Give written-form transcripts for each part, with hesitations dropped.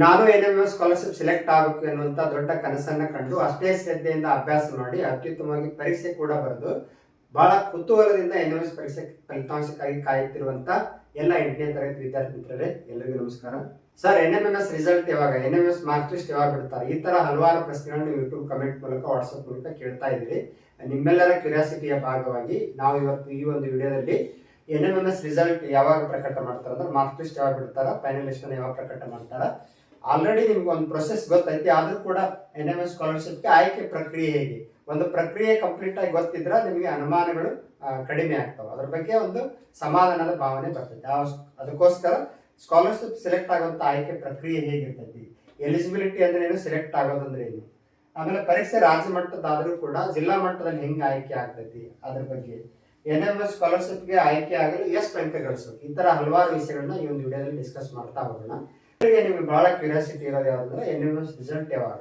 ನಾನು NMS scholarship select ಆಗಬೇಕು ಎನ್ನುವಂತ ದೊಡ್ಡ ಕನಸನ್ನ ಕಂಡು ಅಷ್ಟೇ ಶ್ರದ್ಧೆಯಿಂದ ಅಭ್ಯಾಸ ಮಾಡಿ ಅತ್ಯುತ್ತಮವಾಗಿ ಪರೀಕ್ಷೆ ಕೂಡ ಬರೆದು ಬಹಳ ಕುತೂಹಲದಿಂದ NMS ಪರೀಕ್ಷೆ ಫಲಿತಾಂಶಕ್ಕಾಗಿ ಕಾಯುತ್ತಿರುವಂತ ಎಲ್ಲ 8ನೇ ತರಗತಿ ವಿದ್ಯಾರ್ಥಿ ಮಿತ್ರರೇ, ಎಲ್ಲರಿಗೂ ನಮಸ್ಕಾರ. ಸರ್, NMS ರಿಸಲ್ಟ್ ಯಾವಾಗ, NMS ಮಾರ್ಕ್ ಲಿಸ್ಟ್ ಯಾವಾಗ ಬಿಡ್ತಾರೆ, ಈ ತರ ಹಲವಾರು ಪ್ರಶ್ನೆಗಳನ್ನು ಯೂಟ್ಯೂಬ್ ಕಮೆಂಟ್ ಮೂಲಕ ವಾಟ್ಸ್ಆಪ್ ಮೂಲಕ ಕೇಳ್ತಾ ಇದ್ರಿ. ನಿಮ್ಮೆಲ್ಲರ ಕ್ಯೂರಿಯಾಸಿಟಿಯ ಭಾಗವಾಗಿ ನಾವು ಇವತ್ತು ಈ ಒಂದು ವಿಡಿಯೋದಲ್ಲಿ NMS ರಿಸಲ್ಟ್ ಯಾವಾಗ ಪ್ರಕಟ ಮಾಡ್ತಾರೆ ಅಂದ್ರೆ ಮಾರ್ಕ್ ಲಿಸ್ಟ್ ಯಾವಾಗ ಬಿಡ್ತಾರ, ಫೈನಲ್ ಲಿಸ್ಟ್ ಅನ್ನು ಯಾವಾಗ ಪ್ರಕಟ ಮಾಡ್ತಾರ. ಆಲ್ರೆಡಿ ನಿಮ್ಗೆ ಒಂದು ಪ್ರೊಸೆಸ್ ಗೊತ್ತೈತಿ, ಆದ್ರೂ ಕೂಡ NMS ಸ್ಕಾಲರ್ಶಿಪ್ಗೆ ಆಯ್ಕೆ ಪ್ರಕ್ರಿಯೆ ಹೇಗೆ, ಒಂದು ಪ್ರಕ್ರಿಯೆ ಕಂಪ್ಲೀಟ್ ಆಗಿ ಗೊತ್ತಿದ್ರೆ ನಿಮಗೆ ಅನುಮಾನಗಳು ಕಡಿಮೆ ಆಗ್ತಾವೆ. ಅದ್ರ ಬಗ್ಗೆ ಒಂದು ಸಮಾಧಾನದ ಭಾವನೆ ಬರ್ತೈತೆ. ಅದಕ್ಕೋಸ್ಕರ ಸ್ಕಾಲರ್ಶಿಪ್ ಸೆಲೆಕ್ಟ್ ಆಗುವಂತ ಆಯ್ಕೆ ಪ್ರಕ್ರಿಯೆ ಹೇಗಿರ್ತೈತಿ, ಎಲಿಜಿಬಿಲಿಟಿ ಅಂದ್ರೆ ಏನು, ಸೆಲೆಕ್ಟ್ ಆಗೋದಂದ್ರೆ ಏನು, ಆಮೇಲೆ ಪರೀಕ್ಷೆ ರಾಜ್ಯ ಮಟ್ಟದಾದ್ರೂ ಕೂಡ ಜಿಲ್ಲಾ ಮಟ್ಟದಲ್ಲಿ ಹೆಂಗೆ ಆಯ್ಕೆ ಆಗ್ತೈತಿ, ಅದ್ರ ಬಗ್ಗೆ NMS ಸ್ಕಾಲರ್ಶಿಪ್ಗೆ ಆಯ್ಕೆ ಆಗಲು ಎಷ್ಟು ಅಂಕ ಗಳಿಸ್ಬೇಕು, ಈ ತರ ಹಲವಾರು ವಿಷಯಗಳನ್ನ ಈ ಒಂದು ವಿಡಿಯೋದಲ್ಲಿ ಡಿಸ್ಕಸ್ ಮಾಡ್ತಾ ಹೋಗೋಣ. ನಿಮಗೆ ಬಹಳ ಕ್ಯೂರಿಯಾಸಿಟಿ ಇರೋದು ಯಾವ್ದಂದ್ರೆ NMS ರಿಸಲ್ಟ್ ಯಾವಾಗ.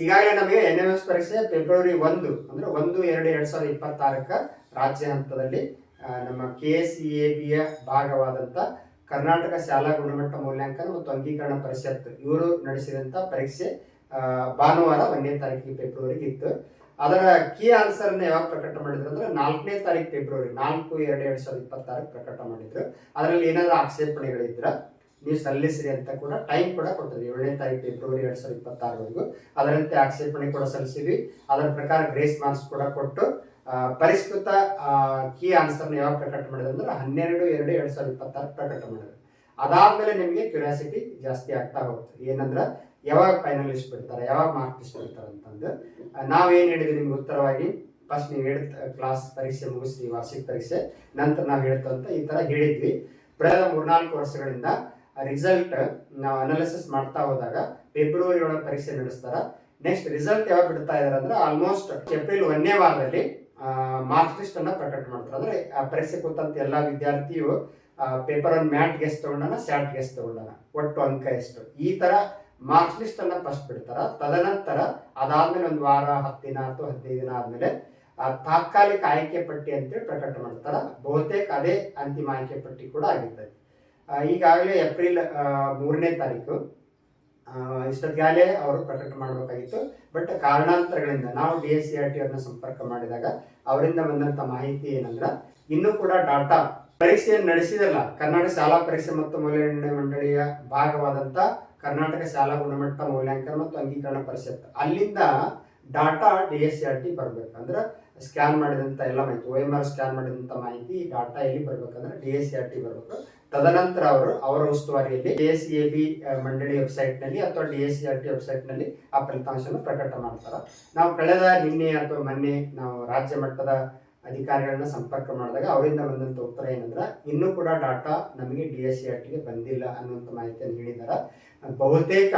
ಈಗಾಗಲೇ ನಮಗೆ NMS ಪರೀಕ್ಷೆ ಫೆಬ್ರವರಿ 1 ಅಂದ್ರೆ 1/2/2026 ರಾಜ್ಯ ಹಂತದಲ್ಲಿ ನಮ್ಮ KCABಯ ಭಾಗವಾದಂತ ಕರ್ನಾಟಕ ಶಾಲಾ ಗುಣಮಟ್ಟ ಮೂಲ್ಯಾಂಕನ ಮತ್ತು ಅಂಗೀಕರಣ ಪರಿಷತ್ ಇವರು ನಡೆಸಿದಂತ ಪರೀಕ್ಷೆ ಭಾನುವಾರ 1ನೇ ತಾರೀಕಿಗೆ ಫೆಬ್ರವರಿಗೆ ಇತ್ತು. ಅದರ ಕೀ ಆನ್ಸರ್ ಯಾವಾಗ ಪ್ರಕಟ ಮಾಡಿದ್ರು ಅಂದ್ರೆ 4ನೇ ತಾರೀಕು ಫೆಬ್ರವರಿ 4/2/2026 ಪ್ರಕಟ ಮಾಡಿದ್ರು. ಅದರಲ್ಲಿ ಏನಾದ್ರು ಆಕ್ಷೇಪಣೆಗಳಿದ್ರ ನೀವು ಸಲ್ಲಿಸ್ರಿ ಅಂತ ಕೂಡ ಟೈಮ್ ಕೂಡ ಕೊಟ್ಟಿದ್ವಿ, 7ನೇ ತಾರೀಕು ಫೆಬ್ರವರಿ 2026ವರೆಗೂ. ಅದರಂತೆ ಆಕ್ಷೇಪಣೆ ಕೂಡ ಸಲ್ಲಿಸಿದ್ವಿ. ಅದರ ಪ್ರಕಾರ ಗ್ರೇಸ್ ಮಾರ್ಕ್ಸ್ ಕೂಡ ಕೊಟ್ಟು ಪರಿಷ್ಕೃತ ಕೀ ಆನ್ಸರ್ನ ಯಾವಾಗ ಪ್ರಕಟ ಮಾಡಿದ್ರು ಅಂದ್ರೆ 12/2/2026 ಪ್ರಕಟ ಮಾಡಿದ್ರು. ಅದಾದ್ಮೇಲೆ ನಿಮಗೆ ಕ್ಯೂರಿಯಾಸಿಟಿ ಜಾಸ್ತಿ ಆಗ್ತಾ ಹೋಗ್ತದೆ, ಏನಂದ್ರೆ ಯಾವಾಗ ಫೈನಲ್ ಲಿಸ್ಟ್ ಬಿಡ್ತಾರೆ, ಯಾವಾಗ ಮಾರ್ಕ್ ಲಿಸ್ಟ್ ಬಿಡ್ತಾರೆ ಅಂತಂದು. ನಾವೇನು ಹೇಳಿದ್ವಿ ನಿಮ್ಗೆ ಉತ್ತರವಾಗಿ, ಫಸ್ಟ್ ನೀವು ಕ್ಲಾಸ್ ಪರೀಕ್ಷೆ ಮುಗಿಸ್ತೀವಿ, ವಾರ್ಷಿಕ ಪರೀಕ್ಷೆ ನಂತರ ನಾವು ಹೇಳ್ತಂತ ಈ ತರ ಹೇಳಿದ್ವಿ. ಕಳೆದ 3-4 ವರ್ಷಗಳಿಂದ ರಿಸಲ್ಟ್ ನಾವು ಅನಾಲಿಸಿಸ್ ಮಾಡ್ತಾ ಹೋದಾಗ ಫೆಬ್ರವರಿ ಒಳಗೆ ಪರೀಕ್ಷೆ ನಡೆಸ್ತಾರ. ನೆಕ್ಸ್ಟ್ ರಿಸಲ್ಟ್ ಯಾವಾಗ ಬಿಡ್ತಾ ಇದಾರೆ ಅಂದ್ರೆ ಆಲ್ಮೋಸ್ಟ್ ಏಪ್ರಿಲ್ 1ನೇ ವಾರದಲ್ಲಿ ಮಾರ್ಕ್ ಲಿಸ್ಟ್ ಅನ್ನ ಪ್ರಕಟ ಮಾಡ್ತಾರೆ. ಅಂದ್ರೆ ಆ ಪರೀಕ್ಷೆ ಕೂತಂತ ಎಲ್ಲಾ ವಿದ್ಯಾರ್ಥಿಯು ಪೇಪರ್ ಅನ್ನು ಮ್ಯಾಟ್ ಗೆಸ್ಟ್ ತಗೊಂಡಾನ, ಸ್ಯಾಟ್ ಗೆಸ್ಟ್ ತಗೊಂಡಾನ, ಒಟ್ಟು ಅಂಕ ಎಷ್ಟು, ಈ ತರ ಮಾರ್ಕ್ಸ್ ಲಿಸ್ಟ್ ಅನ್ನ ಫಸ್ಟ್ ಬಿಡ್ತಾರ. ತದನಂತರ ಅದಾದ್ಮೇಲೆ ಒಂದು ವಾರ, 10 ದಿನ ಅಥವಾ 15 ದಿನ ಆದ್ಮೇಲೆ ತಾತ್ಕಾಲಿಕ ಆಯ್ಕೆ ಪಟ್ಟಿ ಅಂತೇಳಿ ಪ್ರಕಟ ಮಾಡ್ತಾರ. ಬಹುತೇಕ ಅದೇ ಅಂತಿಮ ಆಯ್ಕೆ ಪಟ್ಟಿ ಕೂಡ ಆಗಿರ್ತದೆ. ಈಗಾಗಲೇ ಏಪ್ರಿಲ್ 3ನೇ ತಾರೀಕು ಇಷ್ಟೊತ್ತಿಗಾಗಲೇ ಅವರು ಪ್ರಕಟ ಮಾಡಬೇಕಾಗಿತ್ತು. ಬಟ್ ಕಾರಣಾಂತರಗಳಿಂದ ನಾವು DSCRT ಅವ್ರನ್ನ ಸಂಪರ್ಕ ಮಾಡಿದಾಗ ಅವರಿಂದ ಬಂದಂತ ಮಾಹಿತಿ ಏನಂದ್ರ, ಇನ್ನೂ ಕೂಡ ಡಾಟಾ ಪರೀಕ್ಷೆಯನ್ನು ನಡೆಸಿದಲ್ಲ ಕರ್ನಾಟಕ ಶಾಲಾ ಪರೀಕ್ಷೆ ಮತ್ತು ಮೌಲ್ಯನಿರ್ಣಯ ಮಂಡಳಿಯ ಭಾಗವಾದಂತ ಕರ್ನಾಟಕ ಶಾಲಾ ಗುಣಮಟ್ಟ ಮೂಲ್ಯಾಂಕನ ಮತ್ತು ಅಂಗೀಕರಣ ಪರಿಷತ್, ಅಲ್ಲಿಂದ ಡಾಟಾ DSCRT ಬರ್ಬೇಕು. ಅಂದ್ರೆ ಸ್ಕ್ಯಾನ್ ಮಾಡಿದಂತ ಎಲ್ಲ ಮಾಹಿತಿ, OMR ಸ್ಕ್ಯಾನ್ ಮಾಡಿದಂತ ಮಾಹಿತಿ ಡಾಟಾ ಎಲ್ಲಿ ಬರ್ಬೇಕಂದ್ರೆ DSCRT ಬರ್ಬೇಕು. ತದನಂತರ ಅವರ ಉಸ್ತುವಾರಿಯಲ್ಲಿ KCAB ಮಂಡಳಿ ವೆಬ್ಸೈಟ್ ನಲ್ಲಿ ಅಥವಾ DSCRT ವೆಬ್ಸೈಟ್ ನಲ್ಲಿ ಆ ಫಲಿತಾಂಶವನ್ನು ಪ್ರಕಟ ಮಾಡ್ತಾರೆ. ನಾವು ಕಳೆದ ನಿನ್ನೆ ಅಥವಾ ಮೊನ್ನೆ ನಾವು ರಾಜ್ಯ ಮಟ್ಟದ ಅಧಿಕಾರಿಗಳನ್ನ ಸಂಪರ್ಕ ಮಾಡಿದಾಗ ಅವರಿಂದ ಬಂದಂತ ಉತ್ತರ ಏನಂದ್ರೆ, ಇನ್ನೂ ಕೂಡ ಡಾಟಾ ನಮಗೆ DSCRTಗೆ ಬಂದಿಲ್ಲ ಅನ್ನುವಂಥ ಮಾಹಿತಿಯನ್ನು ಹೇಳಿದಾರೆ. ಬಹುತೇಕ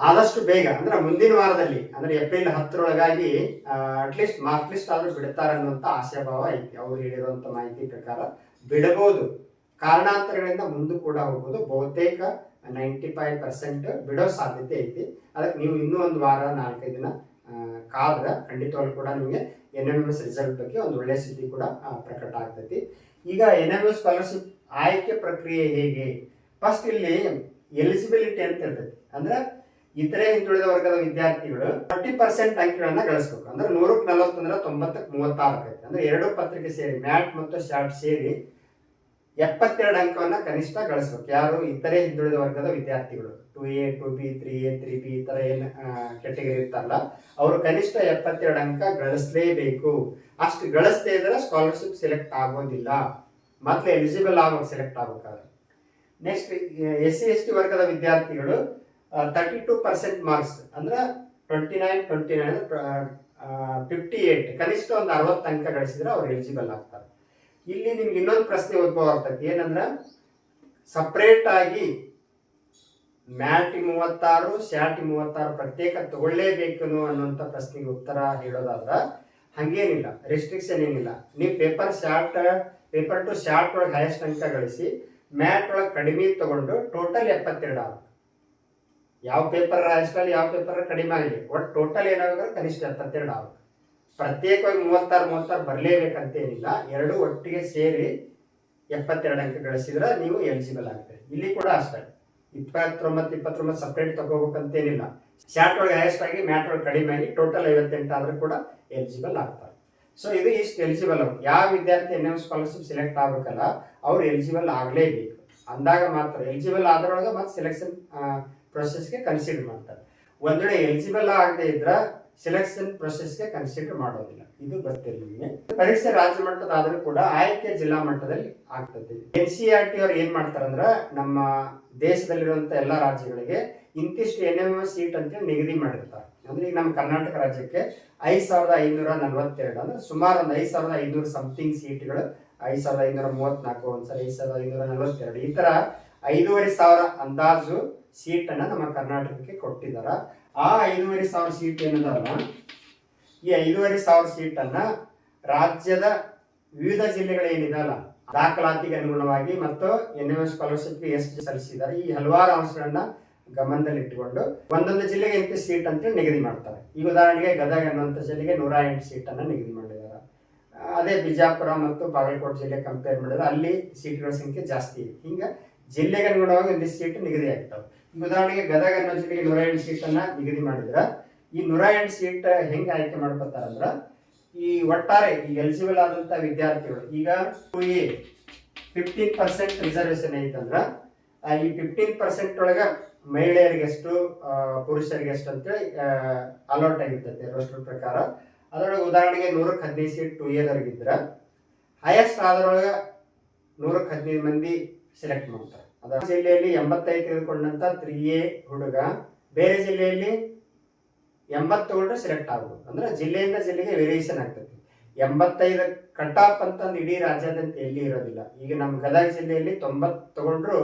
ಆದಷ್ಟು ಬೇಗ ಅಂದ್ರೆ ಮುಂದಿನ ವಾರದಲ್ಲಿ ಅಂದ್ರೆ ಏಪ್ರಿಲ್ 10ರೊಳಗಾಗಿ ಅಟ್ಲೀಸ್ಟ್ ಮಾರ್ಕ್ ಲಿಸ್ಟ್ ಆದ್ರೂ ಬಿಡ್ತಾರೆ ಅನ್ನುವಂಥ ಆಶಾಭಾವ ಐತಿ. ಅವ್ರು ಹೇಳಿರುವಂತ ಮಾಹಿತಿ ಪ್ರಕಾರ ಬಿಡಬಹುದು, ಕಾರಣಾಂತರಗಳಿಂದ ಮುಂದೆ ಕೂಡ ಹೋಗ್ಬೋದು. ಬಹುತೇಕ 95% ಬಿಡೋ ಸಾಧ್ಯತೆ ಐತಿ. ಅದಕ್ಕೆ ನೀವು ಇನ್ನೂ ಒಂದು ವಾರ 4-5 ದಿನ ಕಾದ್ರೆ ಖಂಡಿತವಾಗ್ಲೂ ಕೂಡ ನಿಮಗೆ NMS ರಿಸಲ್ಟ್ ಬಗ್ಗೆ ಒಂದು ಒಳ್ಳೆಯ ಸುದ್ದಿ ಕೂಡ ಪ್ರಕಟ ಆಗ್ತೈತಿ. ಈಗ NMS ಸ್ಕಾಲರ್ಶಿಪ್ ಆಯ್ಕೆ ಪ್ರಕ್ರಿಯೆ ಹೇಗೆ, ಫಸ್ಟ್ ಇಲ್ಲಿ ಎಲಿಜಿಬಿಲಿಟಿ ಅಂತ ಇರ್ತೈತಿ. ಅಂದ್ರೆ ಇತರೆ ಹಿಂದುಳಿದ ವರ್ಗದ ವಿದ್ಯಾರ್ಥಿಗಳು 30% ಅಂಕಗಳನ್ನ ಗಳಿಸ್ಬೇಕು. ಅಂದ್ರೆ 100ಕ್ಕೆ 40 ಅಂದ್ರೆ 90ಕ್ಕೆ 36 ಆಕೈತಿ. ಅಂದ್ರೆ 2 ಪತ್ರಿಕೆ ಸೇರಿ ಮ್ಯಾಟ್ ಮತ್ತು ಶಾರ್ಟ್ ಸೇರಿ 72 ಅಂಕವನ್ನ ಕನಿಷ್ಠ ಗಳಿಸ್ಬೇಕು. ಯಾರು ಇತರೆ ಹಿಂದುಳಿದ ವರ್ಗದ ವಿದ್ಯಾರ್ಥಿಗಳು 2A 2B 3A 3B ಈ ತರ ಏನು ಕೆಟಗರಿ ಇರ್ತಾರಲ್ಲ, ಅವರು ಕನಿಷ್ಠ 72 ಅಂಕ ಗಳಿಸಲೇಬೇಕು. ಅಷ್ಟು ಗಳಿಸದೇ ಇದ್ರೆ ಸ್ಕಾಲರ್ಶಿಪ್ ಸೆಲೆಕ್ಟ್ ಆಗೋದಿಲ್ಲ, ಮತ್ತೆ ಎಲಿಜಿಬಲ್ ಆಗೋಕೆ ಸೆಲೆಕ್ಟ್ ಆಗ್ಬೇಕಾದ್ರೆ. ನೆಕ್ಸ್ಟ್ SC ST ವರ್ಗದ ವಿದ್ಯಾರ್ಥಿಗಳು 32% ಮಾರ್ಕ್ಸ್ ಅಂದ್ರೆ 29 58 ಕನಿಷ್ಠ ಒಂದು 60 ಅಂಕ ಗಳಿಸಿದ್ರೆ ಅವ್ರು ಎಲಿಜಿಬಲ್ ಆಗ್ತಾರೆ. ಇಲ್ಲಿ ನಿಮ್ಗೆ ಇನ್ನೊಂದು ಪ್ರಶ್ನೆ ಉದ್ಭವ ಆಗ್ತದೆ, ಏನಂದ್ರ ಸಪ್ರೇಟ್ ಆಗಿ ಮ್ಯಾಟಿ 36 ಸ್ಯಾಟಿ 36 ಪ್ರತ್ಯೇಕ ತಗೊಳ್ಳೇಬೇಕು ಅನ್ನುವಂಥ ಪ್ರಶ್ನೆಗೆ ಉತ್ತರ ಹೇಳೋದಾದ್ರ ಹಂಗೇನಿಲ್ಲ, ರೆಸ್ಟ್ರಿಕ್ಷನ್ ಏನಿಲ್ಲ. ನೀವು ಪೇಪರ್ ಟು ಶಾರ್ಟ್ ಒಳಗೆ ಹೈಯೆಸ್ಟ್ ಅಂಕ ಗಳಿಸಿ ಮ್ಯಾಟ್ ಒಳಗೆ ಕಡಿಮೆ ತಗೊಂಡು ಟೋಟಲ್ 72 ಆಗ, ಯಾವ ಪೇಪರ್ ಹೈಯೆಸ್ಟ್ ಆಗಲಿ ಯಾವ ಪೇಪರ್ ಕಡಿಮೆ ಆಗಲಿ, ಒಟ್ಟು ಟೋಟಲ್ ಏನಾಗುತ್ತೆ ಕನಿಷ್ಠ 72 ಆಗ. ಪ್ರತ್ಯೇಕವಾಗಿ 36 ಬರಲೇಬೇಕಂತ ಏನಿಲ್ಲ, ಎರಡು ಒಟ್ಟಿಗೆ ಸೇರಿ 72 ಅಂಕ ಗಳಿಸಿದ್ರೆ ನೀವು ಎಲಿಜಿಬಲ್ ಆಗ್ತೀರಿ. ಇಲ್ಲಿ ಕೂಡ ಅಷ್ಟೇ, 29 ಸಪ್ರೇಟ್ ತಗೋಬೇಕಂತೇನಿಲ್ಲ. ಶಾರ್ಟ್ ಒಳಗೆ ಹೈಯೆಸ್ಟ್ ಆಗಿ, ಮ್ಯಾಟ್ ಒಳಗೆ ಕಡಿಮೆ ಆಗಿ ಟೋಟಲ್ 58 ಆದರೂ ಕೂಡ ಎಲಿಜಿಬಲ್ ಆಗ್ತಾರೆ. ಸೊ ಇದು ಇಷ್ಟು ಎಲಿಜಿಬಲ್. ಯಾವ ವಿದ್ಯಾರ್ಥಿ NMS ಸ್ಕಾಲರ್ಶಿಪ್ ಸೆಲೆಕ್ಟ್ ಆಗ್ಬೇಕಲ್ಲ ಅವ್ರು ಎಲಿಜಿಬಲ್ ಆಗಲೇಬೇಕು. ಅಂದಾಗ ಮಾತ್ರ ಎಲಿಜಿಬಲ್ ಆದ್ರೊಳಗೆ ಮತ್ತೆ ಸೆಲೆಕ್ಷನ್ ಪ್ರೊಸೆಸ್ಗೆ ಕನ್ಸಿಡರ್ ಮಾಡ್ತಾರೆ. ಒಂದ್ ವೇಳೆ ಎಲಿಜಿಬಲ್ ಆಗದೆ ಇದ್ರ ಸೆಲೆಕ್ಷನ್ ಪ್ರೊಸೆಸ್ಗೆ ಕನ್ಸಿಡರ್ ಮಾಡೋದಿಲ್ಲ. ಇದು ಗೊತ್ತಿಲ್ಲ ನಿಮಗೆ. ಪರೀಕ್ಷೆ ರಾಜ್ಯ ಮಟ್ಟದ ಆದ್ರೂ ಕೂಡ ಆಯ್ಕೆ ಜಿಲ್ಲಾ ಮಟ್ಟದಲ್ಲಿ ಆಗ್ತದೆ. NCERT ಅವ್ರು ಏನ್ ಮಾಡ್ತಾರಂದ್ರ ನಮ್ಮ ದೇಶದಲ್ಲಿರುವಂತ ಎಲ್ಲಾ ರಾಜ್ಯಗಳಿಗೆ ಇಂತಿಷ್ಟು NMS ಸೀಟ್ ಅಂತ ನಿಗದಿ ಮಾಡಿರ್ತಾರೆ. ಅಂದ್ರೆ ಈಗ ನಮ್ಮ ಕರ್ನಾಟಕ ರಾಜ್ಯಕ್ಕೆ 5542 ಅಂದ್ರೆ ಸುಮಾರು ಒಂದು 5500 ಸಮಥಿಂಗ್ ಸೀಟ್ಗಳು, 5534, ಒಂದ್ಸಲ 5542, ಈ ತರ 5500 ಅಂದಾಜು ಸೀಟ್ ಅನ್ನ ನಮ್ಮ ಕರ್ನಾಟಕಕ್ಕೆ ಕೊಟ್ಟಿದ್ದಾರೆ. ಆ 5500 ಸೀಟ್ ಏನದಲ್ಲ, ಈ 5500 ಸೀಟ್ ಅನ್ನ ರಾಜ್ಯದ ವಿವಿಧ ಜಿಲ್ಲೆಗಳು ಏನಿದಲ್ಲ ದಾಖಲಾತಿಗೆ ಅನುಗುಣವಾಗಿ ಮತ್ತು NMS ಸ್ಕಾಲರ್ಶಿಪ್ಗೆ ಎಷ್ಟು ಸಲ್ಲಿಸಿದ್ದಾರೆ ಈ ಹಲವಾರು ಅಂಶಗಳನ್ನ ಗಮನದಲ್ಲಿ ಇಟ್ಟುಕೊಂಡು ಒಂದೊಂದು ಜಿಲ್ಲೆಗೆ ಇಂಥ ಸೀಟ್ ಅಂತ ನಿಗದಿ ಮಾಡ್ತಾರೆ. ಈಗ ಉದಾಹರಣೆಗೆ ಗದಗ ಅನ್ನುವಂಥ ಜಿಲ್ಲೆಗೆ 108 ಸೀಟ್ ಅನ್ನ ನಿಗದಿ ಮಾಡಿದ್ದಾರೆ. ಅದೇ ಬಿಜಾಪುರ ಮತ್ತು ಬಾಗಲಕೋಟೆ ಜಿಲ್ಲೆ ಕಂಪೇರ್ ಮಾಡಿದ್ರೆ ಅಲ್ಲಿ ಸೀಟ್ಗಳ ಸಂಖ್ಯೆ ಜಾಸ್ತಿ ಇದೆ. ಹಿಂಗೆ ಜಿಲ್ಲೆಗೆ ಅನುಗುಣವಾಗಿ ಒಂದಿಷ್ಟು ಸೀಟ್ ನಿಗದಿ ಆಗ್ತಾವೆ. ಈಗ ಉದಾಹರಣೆಗೆ ಗದಗ ಅನ್ನೋ ಜಿಲ್ಲೆಗೆ 108 ಸೀಟ್ ಅನ್ನ ನಿಗದಿ ಮಾಡಿದ್ರೆ ಈ 108 ಸೀಟ್ ಹೆಂಗೆ ಆಯ್ಕೆ ಮಾಡ್ಕೊತಾರಂದ್ರ, ಈ ಒಟ್ಟಾರೆ ಈ ಎಲಿಜಿಬಲ್ ಆದಂತ ವಿದ್ಯಾರ್ಥಿಗಳು ಈಗ 2A 15% ರಿಸರ್ವೇಶನ್ ಐತಂದ್ರ ಈ 15% ಒಳಗ ಮಹಿಳೆಯರಿಗೆ ಎಷ್ಟು, ಪುರುಷರಿಗೆ ಎಷ್ಟು ಅಂತೇಳಿ ಅಲಾಟ್ ಆಗಿರ್ತೈತೆ ರೋಸ್ಟರ್ ಪ್ರಕಾರ. ಅದರೊಳಗೆ ಉದಾಹರಣೆಗೆ 115 ಸೀಟ್ 2A ಹೈಯೆಸ್ಟ್ ಆದ್ರೊಳಗೆ 115 ಮಂದಿ ಸೆಲೆಕ್ಟ್ ಮಾಡ್ತಾರೆ. ಅದರ ಜಿಲ್ಲೆಯಲ್ಲಿ 85 ತೆಗೆದುಕೊಂಡಂತ 3A ಹುಡುಗ ಬೇರೆ ಜಿಲ್ಲೆಯಲ್ಲಿ 80 ತಗೊಂಡ್ರೆ ಸೆಲೆಕ್ಟ್ ಆಗ್ಬೋದು. ಅಂದ್ರೆ ಜಿಲ್ಲೆಯಿಂದ ಜಿಲ್ಲೆಗೆ ವೇರಿಯೇಷನ್ ಆಗ್ತೈತಿ. 85 ಕಟ್ ಆಫ್ ಅಂತಂದು ಇಡೀ ರಾಜ್ಯಾದ್ಯಂತ ಎಲ್ಲಿ ಇರೋದಿಲ್ಲ. ಈಗ ನಮ್ಮ ಗದಗ ಜಿಲ್ಲೆಯಲ್ಲಿ 90 ತಗೊಂಡ್ರು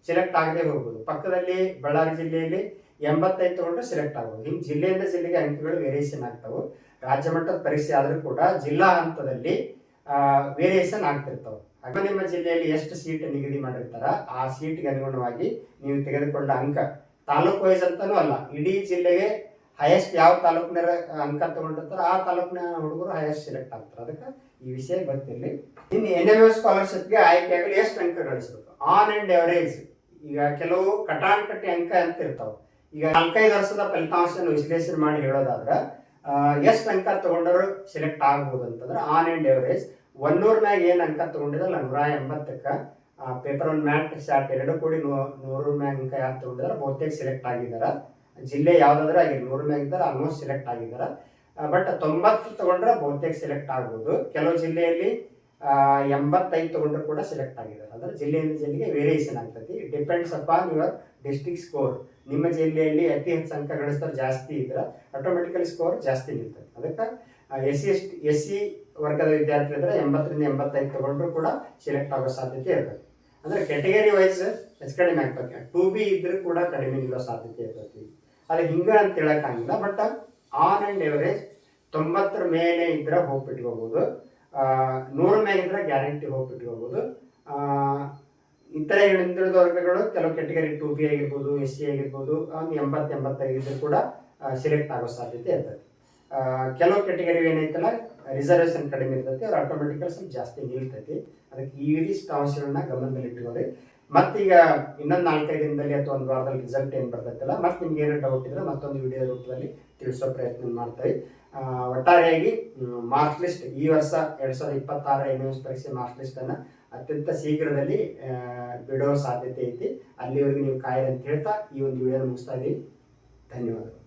ಸೆಲೆಕ್ಟ್ ಆಗದೆ ಹೋಗ್ಬೋದು. ಪಕ್ಕದಲ್ಲಿ ಬಳ್ಳಾರಿ ಜಿಲ್ಲೆಯಲ್ಲಿ 85 ತಗೊಂಡ್ರೆ ಸೆಲೆಕ್ಟ್ ಆಗ್ಬೋದು. ಹಿಂಗೆ ಜಿಲ್ಲೆಯಿಂದ ಜಿಲ್ಲೆಗೆ ಅಂಕಗಳು ವೇರಿಯೇಷನ್ ಆಗ್ತಾವೆ. ರಾಜ್ಯ ಮಟ್ಟದ ಪರೀಕ್ಷೆ ಆದ್ರೂ ಕೂಡ ಜಿಲ್ಲಾ ಹಂತದಲ್ಲಿ ವೇರಿಯೇಷನ್ ಆಗ್ತಿರ್ತಾವೆ. ಹಾಗೆ ನಿಮ್ಮ ಜಿಲ್ಲೆಯಲ್ಲಿ ಎಷ್ಟು ಸೀಟ್ ನಿಗದಿ ಮಾಡಿರ್ತಾರ ಆ ಸೀಟ್ಗೆ ಅನುಗುಣವಾಗಿ ನೀವು ತೆಗೆದುಕೊಂಡ ಅಂಕ ತಾಲೂಕು ವೈಸ್ ಅಂತಾನೂ ಅಲ್ಲ, ಇಡೀ ಜಿಲ್ಲೆಗೆ ಹೈಯೆಸ್ಟ್ ಯಾವ ತಾಲೂಕಿನ ಅಂಕ ತಗೊಂಡಿರ್ತಾರ ಆ ತಾಲೂಕಿನ ಹುಡುಗರು ಹೈಯೆಸ್ಟ್ ಸೆಲೆಕ್ಟ್ ಆಗ್ತಾರೆ. ಅದಕ್ಕೆ ಈ ವಿಷಯ ಗೊತ್ತಿರಲಿ. ಇನ್ನು NMS ಸ್ಕಾಲರ್ಶಿಪ್ಗೆ ಆಯ್ಕೆ ಆಗಲಿ ಎಷ್ಟು ಅಂಕ ಗಳಿಸಬೇಕು ಆನ್ ಅಂಡ್ ಎವರೇಜ್. ಈಗ ಕೆಲವು ಕಟಾನ್ಕಟ್ಟಿ ಅಂಕ ಅಂತ ಇರ್ತಾವೆ. ಈಗ 4-5 ವರ್ಷದ ಫಲಿತಾಂಶ ವಿಶ್ಲೇಷಣೆ ಮಾಡಿ ಹೇಳೋದಾದ್ರೆ ಎಷ್ಟು ಅಂಕ ತಗೊಂಡವರು ಸೆಲೆಕ್ಟ್ ಆಗ್ಬೋದು ಅಂತಂದ್ರೆ ಆನ್ ಅಂಡ್ ಎವರೇಜ್ 100 ಮ್ಯಾಗ ಏನು ಅಂಕ ತಗೊಂಡಿದ್ರಲ್ಲ 180ಕ್ಕೆ ಪೇಪರ್ 1 ಮ್ಯಾಟ್ ಶಾರ್ಟ್ 2 ಕೂಡಿ 100 ಮ್ಯಾಗ ಅಂಕ ಯಾರು ತಗೊಂಡಿದಾರೆ ಬಹುತೇಕ ಸೆಲೆಕ್ಟ್ ಆಗಿದ್ದಾರೆ. ಜಿಲ್ಲೆ ಯಾವ್ದಾದ್ರೆ ಆಗಿರಲಿ 100 ಮ್ಯಾಗ ಇದ್ದಾರೆ ಆಲ್ಮೋಸ್ಟ್ ಸೆಲೆಕ್ಟ್ ಆಗಿದ್ದಾರೆ. ಬಟ್ 90 ತಗೊಂಡ್ರೆ ಬಹುತೇಕ ಸೆಲೆಕ್ಟ್ ಆಗ್ಬೋದು. ಕೆಲವು ಜಿಲ್ಲೆಯಲ್ಲಿ 85 ತಗೊಂಡ್ರು ಕೂಡ ಸೆಲೆಕ್ಟ್ ಆಗಿದ್ದಾರೆ. ಅಂದ್ರೆ ಜಿಲ್ಲೆಯಿಂದ ಜಿಲ್ಲೆಗೆ ವೇರಿಯೇಷನ್ ಆಗ್ತೈತಿ. Depends upon your district score. ನಿಮ್ಮ ಜಿಲ್ಲೆಯಲ್ಲಿ ಅತಿ ಹೆಚ್ಚು ಅಂಕ ಗಳಿಸ್ತಾರೆ ಜಾಸ್ತಿ ಇದ್ರೆ ಆಟೋಮೆಟಿಕಲಿ ಸ್ಕೋರ್ ಜಾಸ್ತಿ ನಿಲ್ತದೆ. ಅದಕ್ಕೆ SC ವರ್ಗದ ವಿದ್ಯಾರ್ಥಿ ಇದ್ರೆ 80ರಿಂದ 85 ತಗೊಂಡ್ರು ಕೂಡ ಸೆಲೆಕ್ಟ್ ಆಗೋ ಸಾಧ್ಯತೆ ಇರ್ತದೆ. ಅಂದ್ರೆ ಕ್ಯಾಟಗರಿ ವೈಸ್ ಹೆಚ್ಚು ಕಡಿಮೆ ಆಗ್ತದೆ. 2B ಇದ್ರೂ ಕೂಡ ಕಡಿಮೆ ನಿಲ್ಲೋ ಸಾಧ್ಯತೆ ಇರ್ತೈತಿ. ಅದು ಹಿಂಗ ಅಂತ ಹೇಳಕ್ಕಾಗಿಲ್ಲ. ಬಟ್ ಆನ್ ಅಂಡ್ ಎವರೇಜ್ 90 ಮೇಲೆ ಇದ್ರೆ ಹೋಪ್ ಇಟ್ಕೋಬಹುದು, 100 ಮೇಲೆ ಇದ್ರೆ ಗ್ಯಾರಂಟಿ ಹೋಪ್ ಇಟ್ಕೋಬಹುದು. ಇತರ ಹಿಂದುಳಿದ ವರ್ಗಗಳು ಕೆಲವು ಕ್ಯಾಟಗರಿ 2B ಆಗಿರ್ಬೋದು, SC ಆಗಿರ್ಬೋದು 80-85 ಇದ್ರೂ ಕೂಡ ಸೆಲೆಕ್ಟ್ ಆಗೋ ಸಾಧ್ಯತೆ ಇರ್ತದೆ. ಕೆಲವು ಕ್ಯಾಟಗರಿ ಏನೈತಲ್ಲ ರಿಸರ್ವೇಶನ್ ಕಡಿಮೆ ಇರ್ತೈತಿ, ಅವ್ರು ಆಟೋಮೆಟಿಕಲ್ ಸ್ವಲ್ಪ ಜಾಸ್ತಿ ನಿಲ್ತೈತಿ. ಅದಕ್ಕೆ ಈ ಇದಿಷ್ಟು ಅಂಶಗಳನ್ನ ಗಮನದಲ್ಲಿ ಇಟ್ಕೋರಿ. ಮತ್ತೀಗ ಇನ್ನೊಂದು 4-5 ದಿನದಲ್ಲಿ ಅಥವಾ 1 ವಾರದಲ್ಲಿ ರಿಸಲ್ಟ್ ಏನು ಬರ್ತೈತಲ್ಲ ಮತ್ತೆ ನಿಮ್ಗೆ ಏನೋ ಡೌಟ್ ಇದ್ರೆ ಮತ್ತೊಂದು ವಿಡಿಯೋ ರೂಪದಲ್ಲಿ ತಿಳಿಸೋ ಪ್ರಯತ್ನ ಮಾಡ್ತೀವಿ. ಒಟ್ಟಾರೆಯಾಗಿ ಮಾರ್ಕ್ಸ್ ಲಿಸ್ಟ್ ಈ ವರ್ಷ 2026 NMS ಪರೀಕ್ಷೆ ಮಾರ್ಕ್ಸ್ ಲಿಸ್ಟ್ ಅನ್ನ ಅತ್ಯಂತ ಶೀಘ್ರದಲ್ಲಿ ಬಿಡೋ ಸಾಧ್ಯತೆ ಐತಿ. ಅಲ್ಲಿವರೆಗೂ ನೀವು ಕಾಯಿರಿ ಅಂತ ಹೇಳ್ತಾ ಈ ಒಂದು ವಿಡಿಯೋ ಮುಗಿಸ್ತಾ ಇದೀವಿ. ಧನ್ಯವಾದಗಳು.